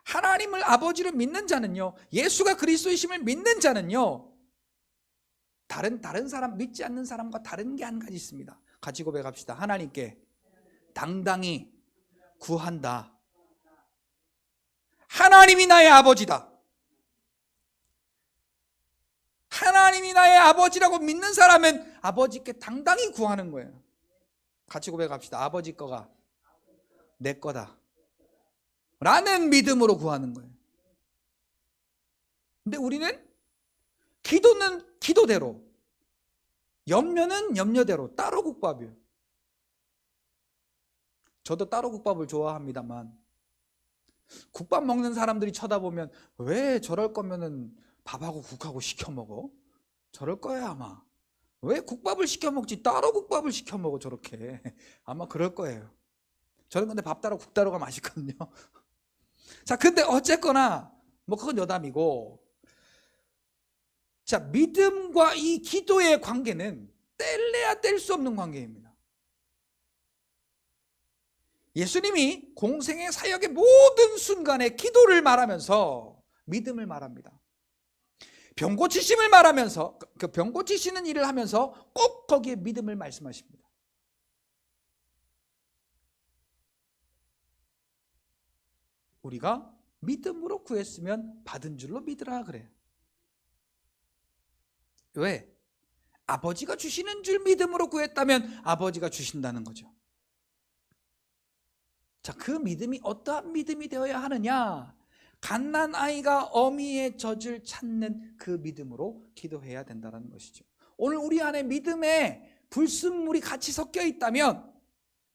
하나님을 아버지로 믿는 자는요, 예수가 그리스도이심을 믿는 자는요, 다른 사람, 믿지 않는 사람과 다른 게 한 가지 있습니다. 같이 고백합시다. 하나님께 당당히 구한다. 하나님이 나의 아버지다. 하나님이 나의 아버지라고 믿는 사람은 아버지께 당당히 구하는 거예요. 같이 고백합시다. 아버지 거가 내 거다 라는 믿음으로 구하는 거예요. 근데 우리는 기도는 기도대로, 염려는 염려대로, 따로 국밥이에요. 저도 따로 국밥을 좋아합니다만 국밥 먹는 사람들이 쳐다보면 왜 저럴 거면은 밥하고 국하고 시켜 먹어? 저럴 거야 아마. 왜 국밥을 시켜 먹지 따로 국밥을 시켜 먹어 저렇게. 아마 그럴 거예요. 저는 근데 밥 따로 국 따로가 맛있거든요. 자, 근데 어쨌거나 뭐 그건 여담이고, 자, 믿음과 이 기도의 관계는 뗄래야 뗄 수 없는 관계입니다. 예수님이 공생의 사역의 모든 순간에 기도를 말하면서 믿음을 말합니다. 병 고치심을 말하면서, 그 병 고치시는 일을 하면서 꼭 거기에 믿음을 말씀하십니다. 우리가 믿음으로 구했으면 받은 줄로 믿으라 그래요. 왜? 아버지가 주시는 줄 믿음으로 구했다면 아버지가 주신다는 거죠. 자, 그 믿음이 어떠한 믿음이 되어야 하느냐? 갓난 아이가 어미의 젖을 찾는 그 믿음으로 기도해야 된다는 것이죠. 오늘 우리 안에 믿음에 불순물이 같이 섞여 있다면,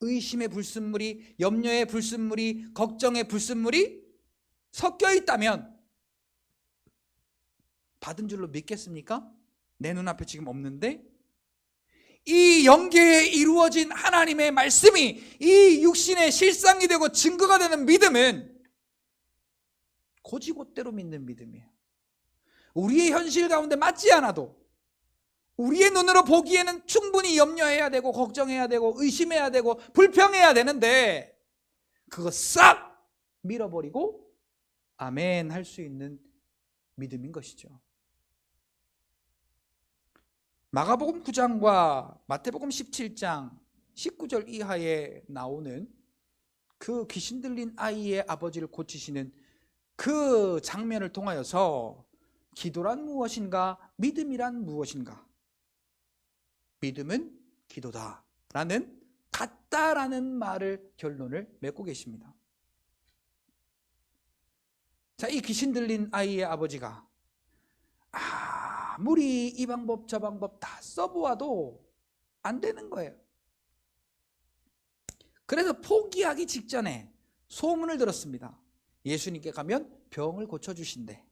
의심의 불순물이, 염려의 불순물이, 걱정의 불순물이 섞여 있다면 받은 줄로 믿겠습니까? 내 눈앞에 지금 없는데, 이 영계에 이루어진 하나님의 말씀이 이 육신의 실상이 되고 증거가 되는 믿음은 고지곳대로 믿는 믿음이에요. 우리의 현실 가운데 맞지 않아도 우리의 눈으로 보기에는 충분히 염려해야 되고 걱정해야 되고 의심해야 되고 불평해야 되는데, 그거 싹 밀어버리고 아멘 할 수 있는 믿음인 것이죠. 마가복음 9장과 마태복음 17장 19절 이하에 나오는 그 귀신 들린 아이의 아버지를 고치시는 그 장면을 통하여서 기도란 무엇인가, 믿음이란 무엇인가, 믿음은 기도다 라는, 같다라는 말을 결론을 맺고 계십니다. 자, 이 귀신 들린 아이의 아버지가 아무리 이 방법 저 방법 다 써보아도 안 되는 거예요. 그래서 포기하기 직전에 소문을 들었습니다. 예수님께 가면 병을 고쳐주신대.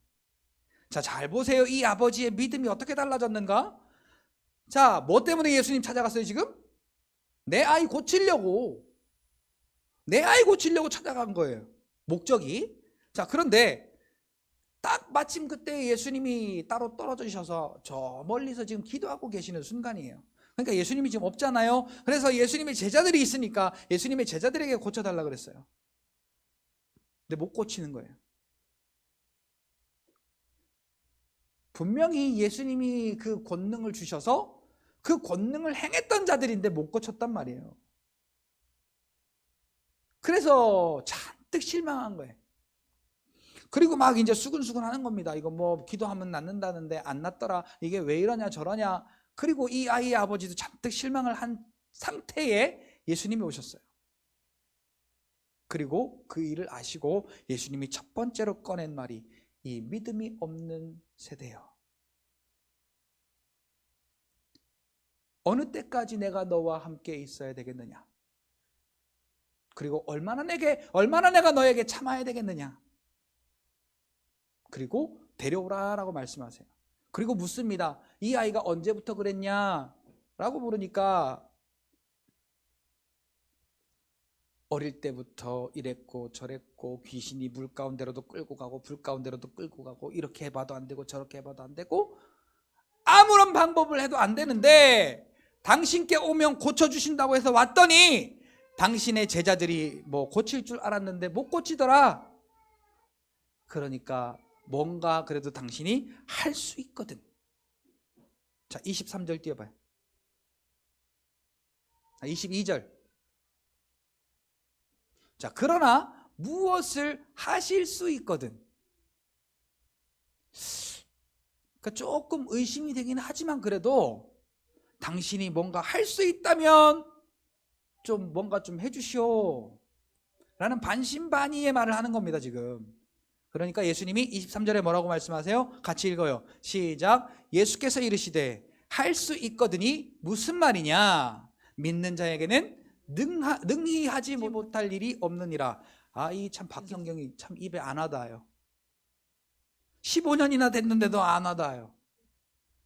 자, 잘 보세요. 이 아버지의 믿음이 어떻게 달라졌는가? 자, 뭐 때문에 예수님 찾아갔어요 지금? 내 아이 고치려고 찾아간 거예요, 목적이. 자, 그런데 딱 마침 그때 예수님이 따로 떨어지셔서 저 멀리서 지금 기도하고 계시는 순간이에요. 그러니까 예수님이 지금 없잖아요. 그래서 예수님의 제자들이 있으니까 예수님의 제자들에게 고쳐달라 그랬어요. 근데 못 고치는 거예요. 분명히 예수님이 그 권능을 주셔서 그 권능을 행했던 자들인데 못 고쳤단 말이에요. 그래서 잔뜩 실망한 거예요. 그리고 막 이제 수근수근 하는 겁니다. 이거 뭐 기도하면 낫는다는데 안 낫더라. 이게 왜 이러냐 저러냐. 그리고 이 아이의 아버지도 잔뜩 실망을 한 상태에 예수님이 오셨어요. 그리고 그 일을 아시고 예수님이 첫 번째로 꺼낸 말이 이 믿음이 없는 세대여, 어느 때까지 내가 너와 함께 있어야 되겠느냐? 그리고 얼마나 내가 너에게 참아야 되겠느냐? 그리고 데려오라라고 말씀하세요. 그리고 묻습니다. 이 아이가 언제부터 그랬냐? 라고 물으니까 어릴 때부터 이랬고 저랬고 귀신이 물 가운데로도 끌고 가고 불 가운데로도 끌고 가고 이렇게 해봐도 안 되고 저렇게 해봐도 안 되고 아무런 방법을 해도 안 되는데 당신께 오면 고쳐주신다고 해서 왔더니 당신의 제자들이 뭐 고칠 줄 알았는데 못 고치더라. 그러니까 뭔가 그래도 당신이 할 수 있거든. 자, 23절 띄워봐요. 22절. 자, 그러나 무엇을 하실 수 있거든. 그러니까 조금 의심이 되긴 하지만 그래도 당신이 뭔가 할 수 있다면 좀 뭔가 좀 해주시오 라는 반신반의의 말을 하는 겁니다 지금. 그러니까 예수님이 23절에 뭐라고 말씀하세요? 같이 읽어요. 시작. 예수께서 이르시되 할 수 있거든이 무슨 말이냐? 믿는 자에게는 능히 하지 못할 일이 없느니라. 이 참 박성경이 참 입에 안 와닿아요. 15년이나 됐는데도 안 와닿아요.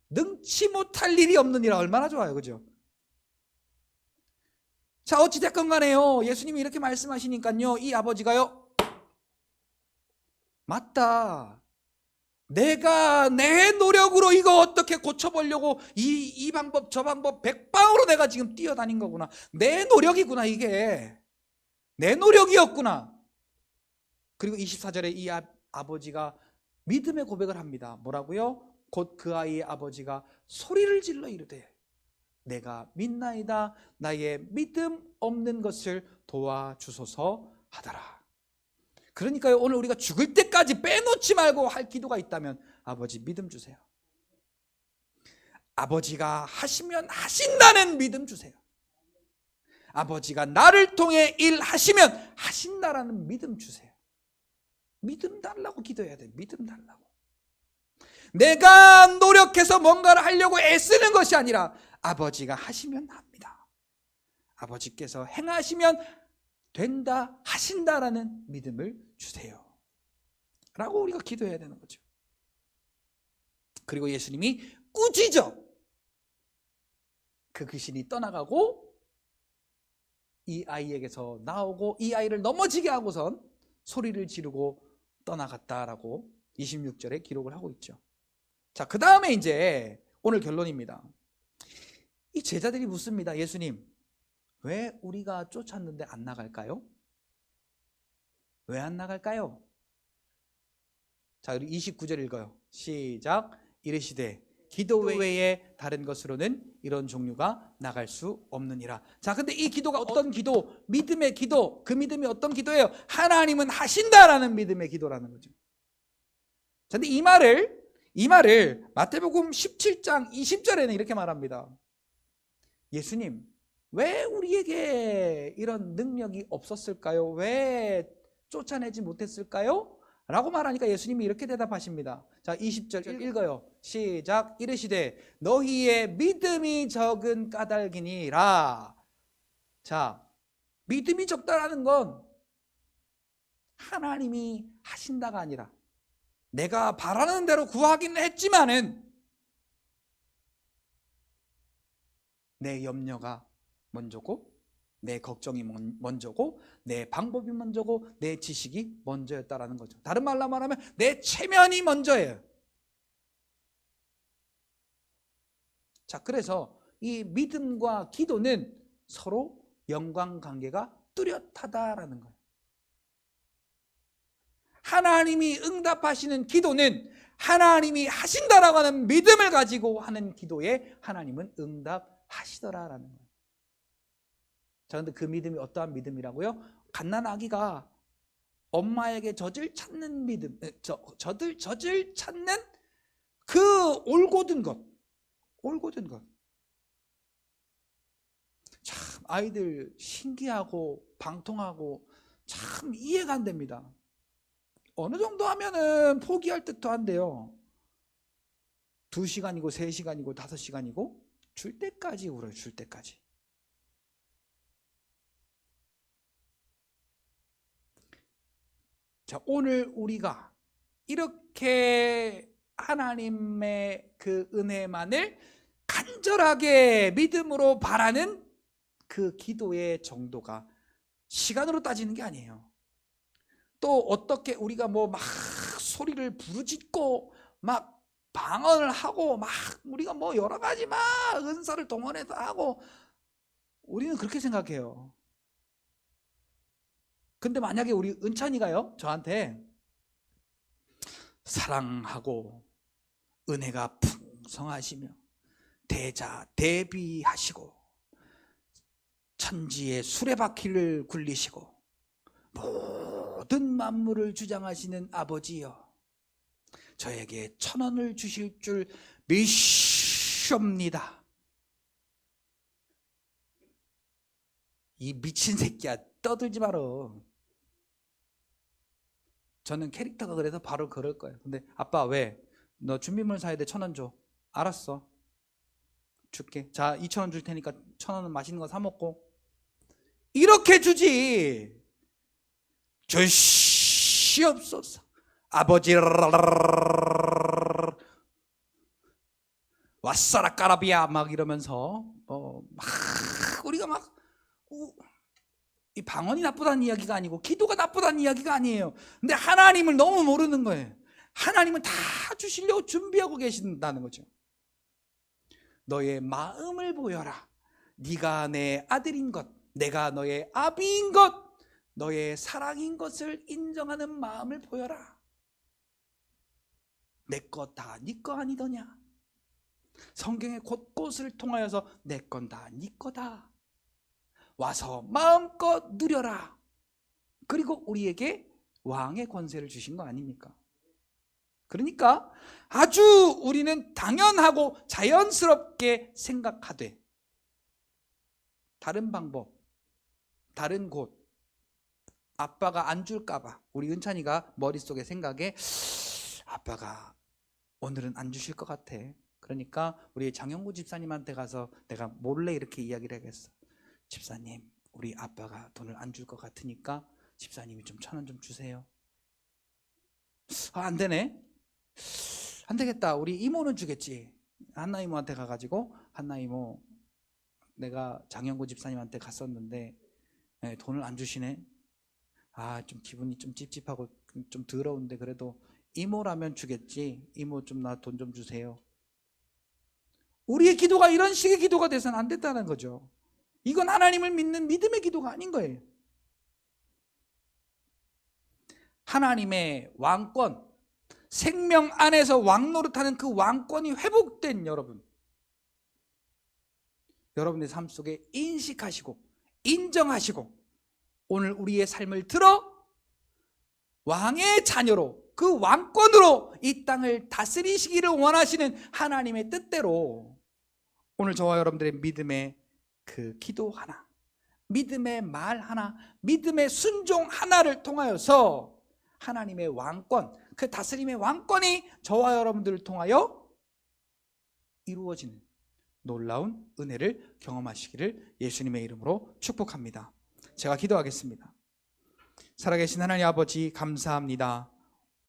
능치 못할 일이 없느니라. 얼마나 좋아요, 그죠? 자, 어찌됐건 간에요, 예수님이 이렇게 말씀하시니까요, 이 아버지가요, 맞다, 내가 내 노력으로 이거 어떻게 고쳐보려고 이 방법 저 방법 백방으로 내가 지금 뛰어다닌 거구나. 내 노력이구나. 이게 내 노력이었구나. 그리고 24절에 이 아버지가 믿음의 고백을 합니다. 뭐라고요? 곧 그 아이의 아버지가 소리를 질러 이르되 내가 믿나이다. 나의 믿음 없는 것을 도와주소서 하더라. 그러니까요, 오늘 우리가 죽을 때까지 빼놓지 말고 할 기도가 있다면 아버지 믿음 주세요. 아버지가 하시면 하신다는 믿음 주세요. 아버지가 나를 통해 일하시면 하신다라는 믿음 주세요. 믿음 달라고 기도해야 돼. 믿음 달라고. 내가 노력해서 뭔가를 하려고 애쓰는 것이 아니라 아버지가 하시면 합니다. 아버지께서 행하시면 된다, 하신다라는 믿음을 주세요 라고 우리가 기도해야 되는 거죠. 그리고 예수님이 꾸짖어 그 귀신이 떠나가고 이 아이에게서 나오고 이 아이를 넘어지게 하고선 소리를 지르고 떠나갔다라고 26절에 기록을 하고 있죠. 자, 그 다음에 이제 오늘 결론입니다. 이 제자들이 묻습니다. 예수님, 왜 우리가 쫓았는데 안 나갈까요? 왜 안 나갈까요? 자, 우리 29절 읽어요. 시작. 이르시되 기도 외에 다른 것으로는 이런 종류가 나갈 수 없느니라. 자, 근데 이 기도가 어떤 기도? 믿음의 기도. 그 믿음이 어떤 기도예요? 하나님은 하신다라는 믿음의 기도라는 거죠. 자, 근데 이 말을 마태복음 17장 20절에는 이렇게 말합니다. 예수님, 왜 우리에게 이런 능력이 없었을까요? 왜 쫓아내지 못했을까요? 라고 말하니까 예수님이 이렇게 대답하십니다. 자, 20절 읽어요. 시작. 이르시되 너희의 믿음이 적은 까닭이니라. 자, 믿음이 적다라는 건 하나님이 하신다가 아니라 내가 바라는 대로 구하기는 했지만은 내 염려가 먼저고 내 걱정이 먼저고 내 방법이 먼저고 내 지식이 먼저였다라는 거죠. 다른 말로 말하면 내 체면이 먼저예요. 자, 그래서 이 믿음과 기도는 서로 연관관계가 뚜렷하다라는 거예요. 하나님이 응답하시는 기도는 하나님이 하신다라고 하는 믿음을 가지고 하는 기도에 하나님은 응답하시더라라는 거예요. 자, 근데 그 믿음이 어떠한 믿음이라고요? 갓난아기가 엄마에게 젖을 찾는 믿음, 젖을 찾는 그 올곧은 것. 참 아이들 신기하고 방통하고 참 이해가 안 됩니다. 어느 정도 하면은 포기할 듯도 한데요. 2시간이고 3시간이고 5시간이고 줄 때까지 울어요. 줄 때까지. 자, 오늘 우리가 이렇게 하나님의 그 은혜만을 간절하게 믿음으로 바라는 그 기도의 정도가 시간으로 따지는 게 아니에요. 또 어떻게 우리가 뭐 막 소리를 부르짖고 막 방언을 하고 막 우리가 뭐 여러 가지 막 은사를 동원해서 하고 우리는 그렇게 생각해요. 근데 만약에 우리 은찬이가요 저한테 사랑하고 은혜가 풍성하시며 대자 대비하시고 천지의 수레바퀴를 굴리시고 모든 만물을 주장하시는 아버지여, 저에게 1,000원을 주실 줄 믿습니다. 이 미친 새끼야, 떠들지 마라. 저는 캐릭터가 그래서 바로 그럴 거예요. 근데 아빠 왜? 너 준비물 사야 돼. 1,000원 줘. 알았어, 줄게. 자, 2,000원 줄 테니까 1,000원은 맛있는 거 사 먹고. 이렇게 주지. 주시옵소서. 아버지 와싸라 까라비야 막 이러면서 막 우리가 막 이 방언이 나쁘다는 이야기가 아니고 기도가 나쁘다는 이야기가 아니에요. 근데 하나님을 너무 모르는 거예요. 하나님은 다 주시려고 준비하고 계신다는 거죠. 너의 마음을 보여라. 네가 내 아들인 것, 내가 너의 아비인 것, 너의 사랑인 것을 인정하는 마음을 보여라. 내 것 다 네 거 아니더냐. 성경의 곳곳을 통하여서 내 건 다 네 거다. 와서 마음껏 누려라. 그리고 우리에게 왕의 권세를 주신 거 아닙니까? 그러니까 아주 우리는 당연하고 자연스럽게 생각하되 다른 방법, 다른 곳, 아빠가 안 줄까봐 우리 은찬이가 머릿속에 생각에 아빠가 오늘은 안 주실 것 같아. 그러니까 우리 장영구 집사님한테 가서 내가 몰래 이렇게 이야기를 하겠어. 집사님, 우리 아빠가 돈을 안 줄 것 같으니까 집사님이 좀 1,000원 좀 주세요. 안 되네. 안 되겠다. 우리 이모는 주겠지. 한나 이모한테 가가지고 한나 이모, 내가 장영구 집사님한테 갔었는데 돈을 안 주시네. 좀 기분이 좀 찝찝하고 좀 더러운데 그래도 이모라면 주겠지. 이모 좀 나 돈 좀 주세요. 우리의 기도가 이런 식의 기도가 돼서는 안 됐다는 거죠. 이건 하나님을 믿는 믿음의 기도가 아닌 거예요. 하나님의 왕권, 생명 안에서 왕노릇하는 그 왕권이 회복된 여러분의 삶 속에 인식하시고 인정하시고 오늘 우리의 삶을 들어 왕의 자녀로 그 왕권으로 이 땅을 다스리시기를 원하시는 하나님의 뜻대로 오늘 저와 여러분들의 믿음의 그 기도 하나, 믿음의 말 하나, 믿음의 순종 하나를 통하여서 하나님의 왕권, 그 다스림의 왕권이 저와 여러분들을 통하여 이루어지는 놀라운 은혜를 경험하시기를 예수님의 이름으로 축복합니다. 제가 기도하겠습니다. 살아계신 하나님 아버지 감사합니다.